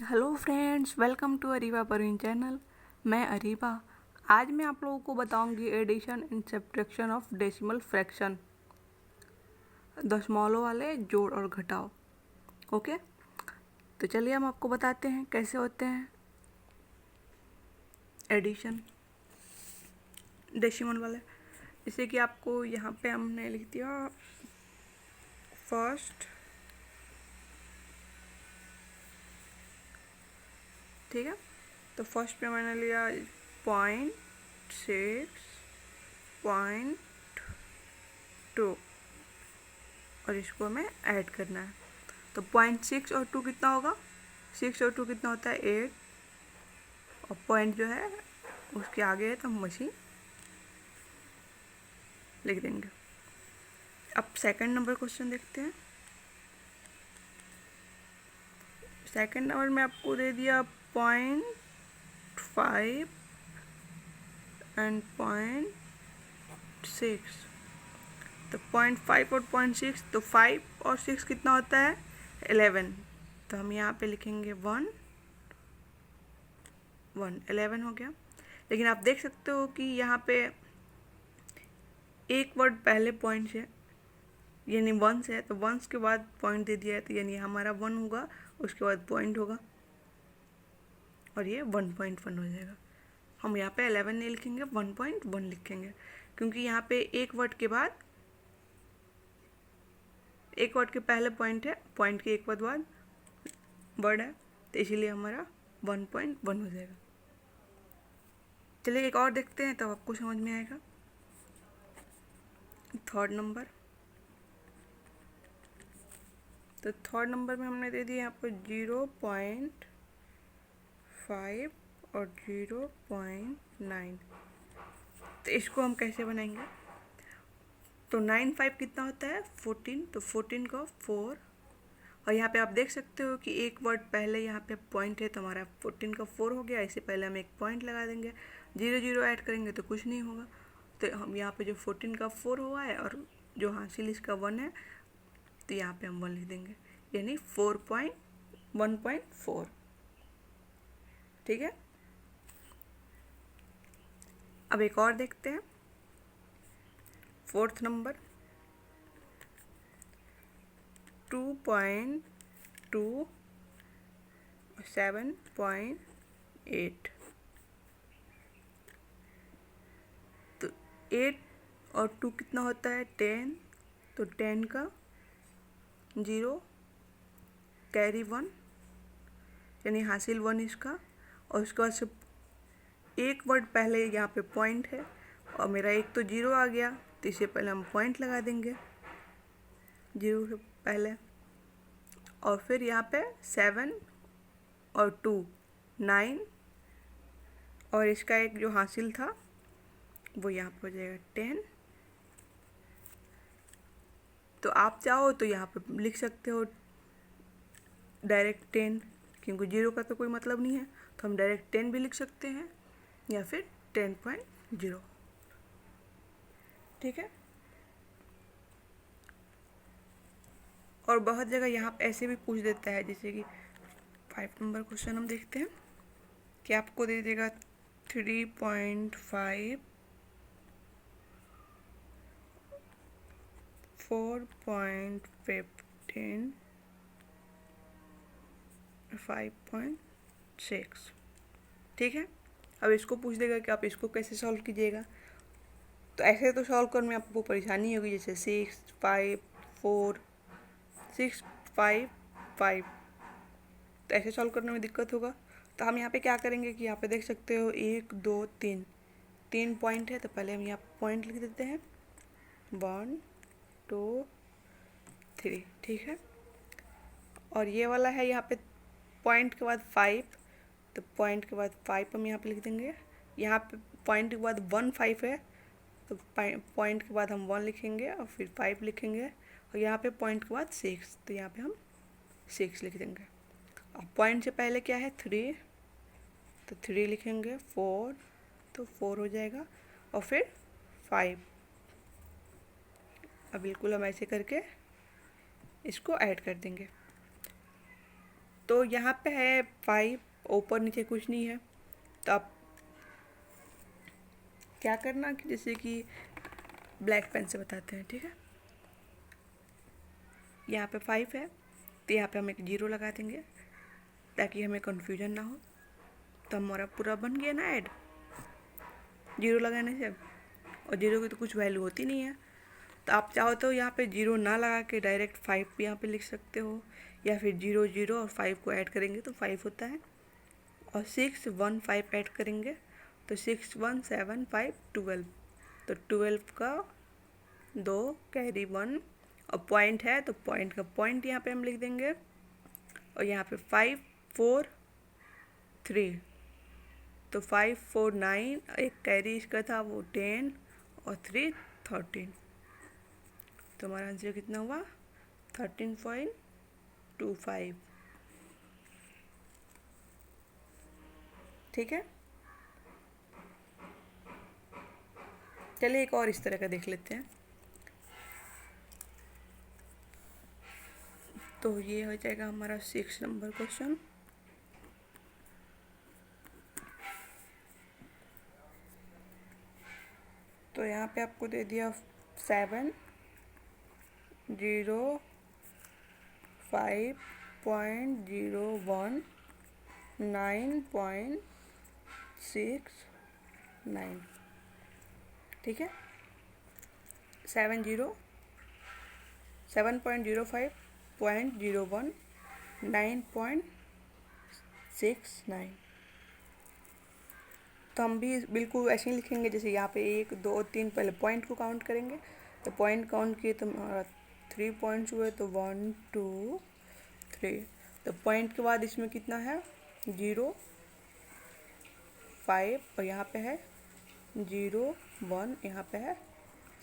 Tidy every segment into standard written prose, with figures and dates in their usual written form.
Hello friends, welcome to Areeba Parveen channel. मैं अरीबा। आज मैं आप लोगों को बताऊंगी addition and subtraction of decimal fraction, दशमलव वाले जोड़ और घटाव। ओके, तो चलिए हम आपको बताते हैं कैसे होते हैं एडिशन डेसिमल वाले। जैसे कि आपको यहाँ पे हमने लिख दिया फर्स्ट, ठीक है। तो फर्स्ट पे मैंने लिया 0.6.2 और इसको हमें ऐड करना है। तो 0.6 और 2 कितना होगा? 6 और 2 कितना होता है? 8। और पॉइंट जो है उसके आगे है तो हम मशीन लिख देंगे। अब सेकंड नंबर क्वेश्चन देखते हैं। सेकंड नंबर में आपको दे दिया 0.5 एंड 0.6। तो 0.5 और 0.6, तो 5 और 6 कितना होता है? 11। तो हम यहाँ पे लिखेंगे 1 1 11 हो गया। लेकिन आप देख सकते हो कि यहाँ पे एक वर्ड पहले पॉइंट से यानी वंस है, तो वंस के बाद पॉइंट दे दिया है, तो यानी हमारा 1 होगा, उसके बाद पॉइंट होगा और ये 1.1 हो जाएगा। हम यहाँ पे 11 नहीं लिखेंगे, 1.1 लिखेंगे, क्योंकि यहाँ पे एक वर्ड के बाद एक वर्ड के पहले पॉइंट है, पॉइंट के एक बाद वर्ड है, तो इसीलिए हमारा 1.1 हो जाएगा। चलिए एक और देखते हैं तब आपको समझ में आएगा। थर्ड नंबर, तो थर्ड नंबर में हमने दे दिया यहाँ पर 0.5 और 0.9। तो इसको हम कैसे बनाएंगे? तो 9 5 कितना होता है? 14। तो 14 का 4, और यहाँ पे आप देख सकते हो कि एक वर्ड पहले यहाँ पे पॉइंट है, तो हमारा 14 का 4 हो गया। इससे पहले हम एक पॉइंट लगा देंगे, 0 0 ऐड करेंगे तो कुछ नहीं होगा। तो हम यहाँ पे जो 14 का 4 हुआ है और जो हासिल इसका 1 है, तो यहाँ पे हम 1 लिख देंगे, यानी 1.4। ठीक है। अब एक और देखते हैं। Fourth number 2.2 7.8। तो 8 और 2 कितना होता है? 10। तो 10 का 0 कैरी 1, यानी हासिल 1 इसका। और उसके बाद से एक वर्ड पहले यहाँ पे पॉइंट है और मेरा एक तो 0 आ गया, तो इससे पहले हम पॉइंट लगा देंगे 0 से पहले। और फिर यहाँ पे 7 और 2 9, और इसका एक जो हासिल था वो यहाँ पे हो जाएगा 10। तो आप चाहो तो यहाँ पे लिख सकते हो डायरेक्ट 10, क्योंकि 0 का तो कोई मतलब नहीं है, तो हम डायरेक्ट 10 भी लिख सकते हैं या फिर 10.0। ठीक है। और बहुत जगह यहाँ पे ऐसे भी पूछ देता है, जैसे कि 5 नंबर क्वेश्चन हम देखते हैं कि आपको दे देगा 3.5 4.15 5.6। ठीक है। अब इसको पूछ देगा कि आप इसको कैसे सॉल्व कीजिएगा। तो ऐसे तो सॉल्व करने में आपको परेशानी होगी, जैसे 6 5 4 6 5 5, तो ऐसे सॉल्व करने में दिक्कत होगा। तो हम यहाँ पे क्या करेंगे कि यहाँ पे देख सकते हो 1 2 3 पॉइंट है, तो पहले हम यहाँ पॉइंट लिख देते हैं 1 2 3। ठीक है। और ये वाला है यहाँ पे पॉइंट के बाद 5, तो पॉइंट के बाद 5 हम यहाँ पे लिख देंगे। यहाँ पे पॉइंट के बाद 1 5 है, तो पॉइंट के बाद हम 1 लिखेंगे और फिर 5 लिखेंगे। और यहाँ पे पॉइंट के बाद 6, तो यहाँ पे हम 6 लिख देंगे। और पॉइंट से पहले क्या है? 3, तो 3 लिखेंगे। 4, तो 4 हो जाएगा। और फिर 5। अब बिल्कुल हम ऐसे करके इसको ऐड कर देंगे। तो यहाँ पे है 5, ऊपर नीचे कुछ नहीं है। तो आप क्या करना कि जैसे कि ब्लैक पेन से बताते हैं, ठीक है। यहाँ पे 5 है, तो यहाँ पे हम एक 0 लगा देंगे ताकि हमें कन्फ्यूजन ना हो। तो हमारा पूरा बन गया ना ऐड 0 लगाने से, और 0 की तो कुछ वैल्यू होती नहीं है। तो आप चाहो तो यहाँ पे 0 ना लगा के डायरेक्ट 5 भी यहाँ पे लिख सकते हो, या फिर 0 0 और 5 को ऐड करेंगे तो 5 होता है, और 6 1 5 ऐड करेंगे तो 6 1 7 5 12। तो 12 का 2 कैरी 1, और पॉइंट है तो पॉइंट का पॉइंट यहाँ पे हम लिख देंगे, और यहाँ पे 5 4 3, तो 5 4 9, एक कैरी इसका था वो 10, और 3 13। तो हमारा आंसर कितना हुआ 13.25। ठीक है, चलिए एक और इस तरह का देख लेते हैं। तो ये हो जाएगा हमारा 6 नंबर क्वेश्चन। तो यहाँ पे आपको दे दिया 7 0 5.01 9.69, ठीक है। 7.05.01 9.69। तो हम भी बिल्कुल ऐसे ही लिखेंगे जैसे यहाँ पे 1 2 3, पहले पॉइंट को काउंट करेंगे। तो पॉइंट काउंट किए तो हमारा 3 पॉइंट्स हुए, तो 1 2 3। तो पॉइंट के बाद इसमें कितना है 0 5, और यहाँ पे है 0 1, यहाँ पे है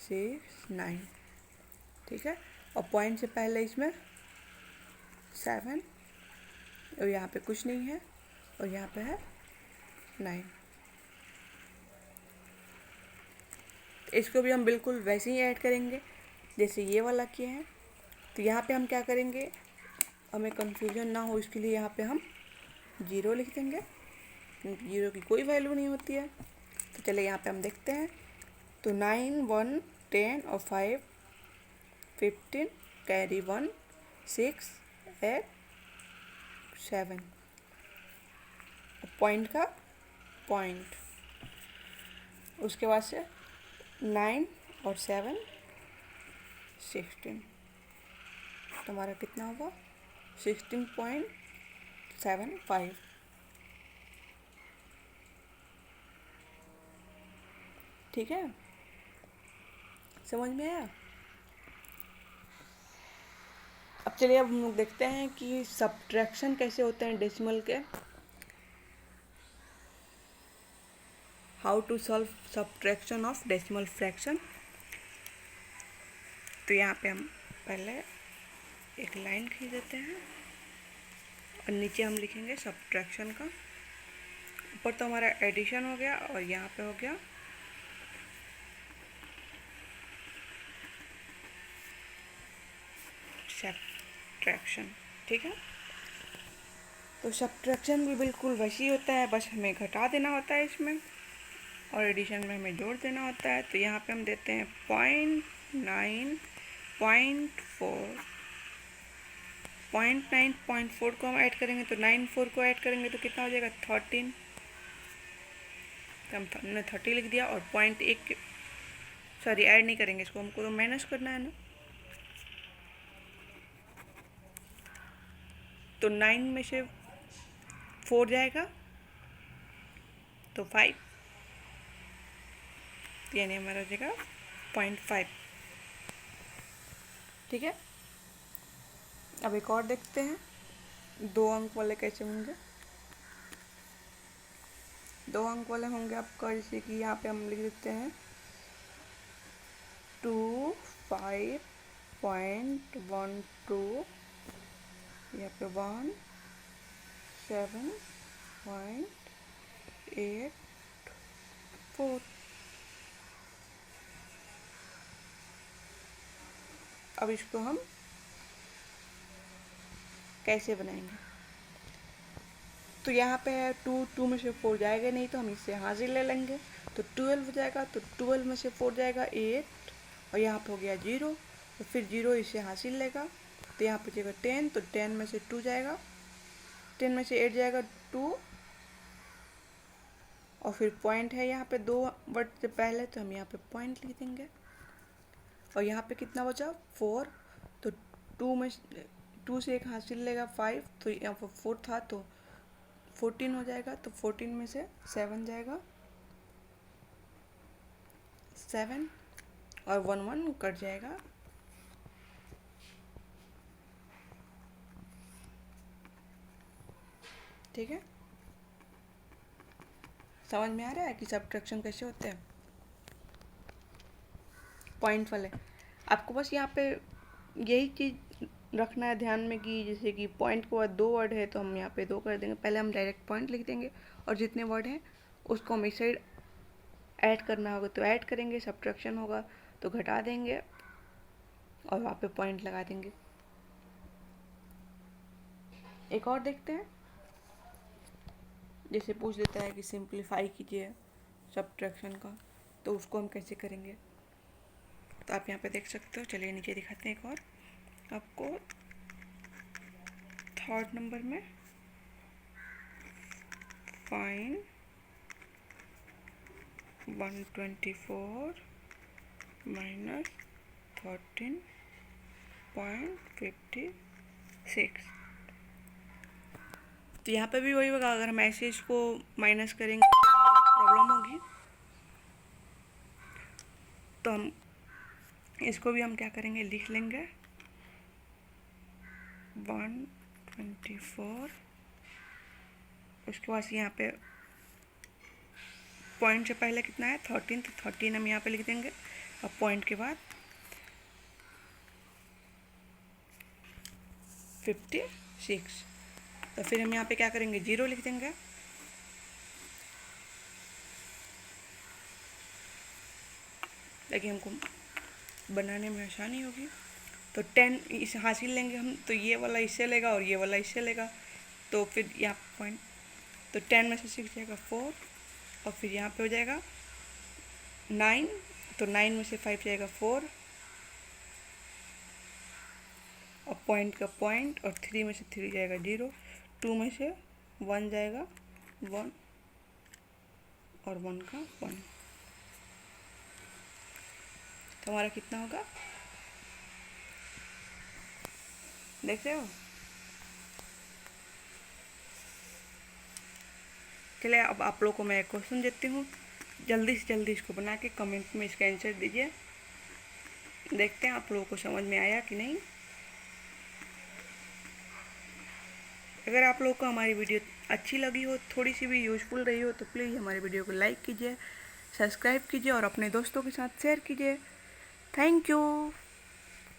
6 9, ठीक है। और पॉइंट से पहले इसमें 7, और यहाँ पे कुछ नहीं है, और यहाँ पे है 9। इसको भी हम बिल्कुल वैसे ही ऐड करेंगे जैसे ये वाला किए हैं। तो यहाँ पे हम क्या करेंगे, हमें कंफ्यूजन ना हो इसके लिए यहाँ पे हम 0 लिख देंगे, क्योंकि 0 की कोई वैल्यू नहीं होती है। तो चलिए यहाँ पे हम देखते हैं। तो 9 1 10 और 5 15, कैरी 1 6 8 7, पॉइंट का पॉइंट, उसके बाद से 9 और 7 16। तो हमारा कितना होगा 16.75। ठीक है, समझ में आया। अब चलिए अब हम लोग देखते हैं कि सब्ट्रैक्शन कैसे होते हैं डेसिमल के। How to solve subtraction of decimal fraction. तो यहाँ पे हम पहले एक लाइन खींच देते हैं, और नीचे हम लिखेंगे सब्ट्रैक्शन का। ऊपर तो हमारा एडिशन हो गया, और यहाँ पे हो गया सब्ट्रैक्शन, ठीक है। तो सब्ट्रैक्शन भी बिल्कुल वैसे ही होता है, बस हमें घटा देना होता है इसमें, और एडिशन में हमें जोड़ देना होता है। तो यहाँ पे हम देते हैं 0.9 को हम ऐड करेंगे, तो 9 4 को ऐड करेंगे तो कितना हो जाएगा 13। तो हमने 30 लिख दिया, और पॉइंट एक सॉरी ऐड नहीं करेंगे इसको, हमको तो माइनस करना है ना। तो 9 में से 4 जाएगा तो 5, यानी हमारा हो जाएगा 0.5, ठीक है। अब एक और देखते हैं 2 अंक वाले कैसे होंगे। 2 अंक वाले होंगे आपका, जैसे कि यहाँ पे हम लिख देते हैं 25.12, यहाँ पे 17.84। अब इसको हम कैसे बनाएंगे। तो यहाँ पे है 2, 2 में से 4 जाएगा नहीं, तो हम इससे यहाँ से ले लेंगे, तो 12 हो जाएगा। तो 12 में से 4 जाएगा 8, और यहाँ पे हो गया 0, तो फिर 0 इससे हासिल लेगा, तो यहाँ पे जाएगा 10, तो 10 में से 2 जाएगा, 10 में से 8 जाएगा 2, और फिर पॉइंट है यहाँ पे 2 वर्ड से पहले, तो हम यहाँ पे पॉइंट लिख देंगे। और यहाँ पे कितना बचा 4, तो 2 से एक हासिल लेगा 5, तो यहाँ पर 4 था तो 14 हो जाएगा, तो 14 में से 7 जाएगा, 7, और 1 1 कट जाएगा। ठीक है, समझ में आ रहा है कि सब्ट्रैक्शन कैसे होते हैं पॉइंट वाले। आपको बस यहाँ पे यही चीज़ रखना है ध्यान में कि जैसे कि पॉइंट के बाद 2 वर्ड है तो हम यहाँ पे 2 कर देंगे, पहले हम डायरेक्ट पॉइंट लिख देंगे, और जितने वर्ड हैं उसको हम इस साइड ऐड करना होगा तो ऐड करेंगे, सब्ट्रैक्शन होगा तो घटा देंगे, और वहाँ पे पॉइंट लगा देंगे। एक और देखते हैं, जैसे पूछ देता है कि सिंप्लीफाई कीजिए सब्ट्रैक्शन का, तो उसको हम कैसे करेंगे, तो आप यहाँ पे देख सकते हो। चलिए नीचे दिखाते हैं एक और आपको। 3rd नंबर में फाइंड 124 माइनस 13.56। तो यहाँ पे भी वही होगा, अगर हम ऐसे इसको माइनस करेंगे प्रॉब्लम होगी, तो हम इसको भी हम क्या करेंगे, लिख लेंगे 124, उसके बाद यहाँ पे पॉइंट से पहले कितना है 13, तो 13 हम यहाँ पे लिख देंगे, और पॉइंट के बाद 56, तो फिर हम यहाँ पे क्या करेंगे 0 लिख देंगे, ताकि हमको बनाने में आसानी होगी। तो 10 इस हासिल लेंगे हम, तो ये वाला इससे लेगा और ये वाला इससे लेगा, तो फिर यहाँ पॉइंट, तो 10 में से 6 जाएगा 4, और फिर यहाँ पे हो जाएगा 9, तो 9 में से 5 जाएगा 4, और पॉइंट का पॉइंट, और 3 में से 3 जाएगा 0, 2 में से 1 जाएगा 1, और 1 का 1, तो हमारा कितना होगा देख रहे हो। चलिए अब आप लोगों को मैं एक क्वेश्चन देती हूँ, जल्दी से जल्दी इसको बना के कमेंट में इसका आंसर दीजिए, देखते हैं आप लोगों को समझ में आया कि नहीं। अगर आप लोगों को हमारी वीडियो अच्छी लगी हो, थोड़ी सी भी यूज़फुल रही हो, तो प्लीज़ हमारी वीडियो को लाइक कीजिए, सब्सक्राइब कीजिए और अपने दोस्तों के साथ शेयर कीजिए। Thank you.